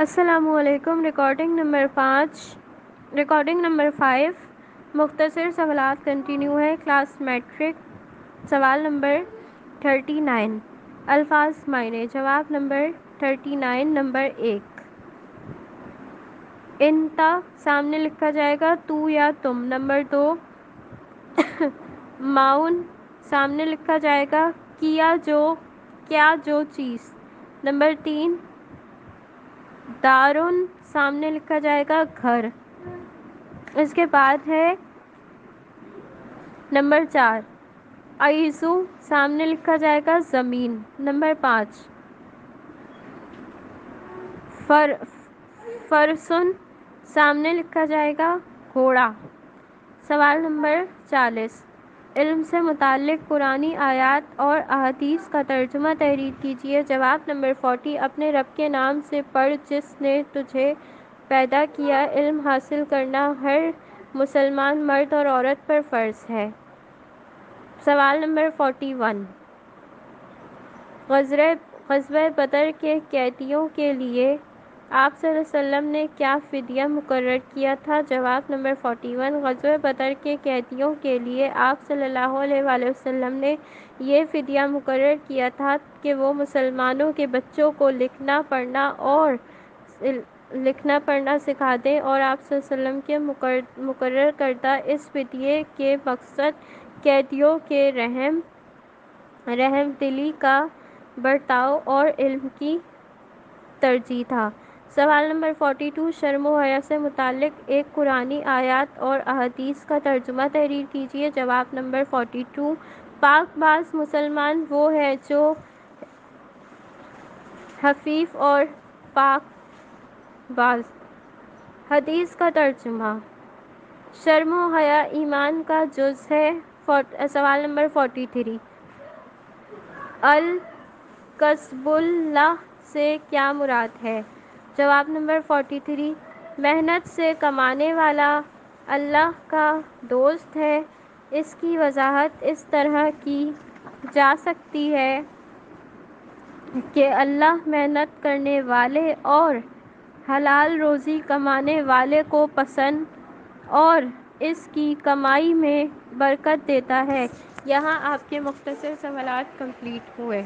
السلام علیکم۔ Recording number 5 مختصر سوالات کنٹینیو ہے۔ کلاس میٹرک سوال نمبر 39 الفاظ معنی۔ جواب نمبر 39 نمبر 1 انتا سامنے لکھا جائے گا تو یا تم۔ نمبر 2 معاون سامنے لکھا جائے گا کیا جو چیز۔ نمبر 3 دارن سامنے لکھا جائے گا گھر۔ اس کے بعد ہے نمبر 4 ایزو سامنے لکھا جائے گا زمین۔ نمبر 5 فرسن سامنے لکھا جائے گا گھوڑا۔ سوال نمبر 40 علم سے متعلق قرآنی آیات اور احادیث کا ترجمہ تحریر کیجیے۔ جواب نمبر 40 اپنے رب کے نام سے پڑھ جس نے تجھے پیدا کیا۔ علم حاصل کرنا ہر مسلمان مرد اور عورت پر فرض ہے۔ سوال نمبر 41 غزوہ بدر کے قیدیوں کے لیے آپ صلی اللہ علیہ وسلم نے کیا فدیہ مقرر کیا تھا؟ جواب نمبر 41 غزوہ بدر کے قیدیوں کے لیے آپ صلی اللہ علیہ وآلہ وسلم نے یہ فدیہ مقرر کیا تھا کہ وہ مسلمانوں کے بچوں کو لکھنا پڑھنا سکھا دیں، اور آپ صلی اللہ علیہ وسلم کے مقرر کردہ اس فدیے کے مقصد قیدیوں کے رحم دلی کا برتاؤ اور علم کی ترجیح تھا۔ سوال نمبر 42 شرم و حیا سے متعلق ایک قرآنی آیات اور احادیث کا ترجمہ تحریر کیجیے۔ جواب نمبر 42 پاک باز مسلمان وہ ہے جو عفیف اور پاک باز۔ حدیث کا ترجمہ شرم و حیا ایمان کا جز ہے۔ سوال نمبر 43 القصب اللہ سے کیا مراد ہے؟ جواب نمبر 43 محنت سے کمانے والا اللہ کا دوست ہے۔ اس کی وضاحت اس طرح کی جا سکتی ہے کہ اللہ محنت کرنے والے اور حلال روزی کمانے والے کو پسند اور اس کی کمائی میں برکت دیتا ہے۔ یہاں آپ کے مختصر سوالات کمپلیٹ ہوئے۔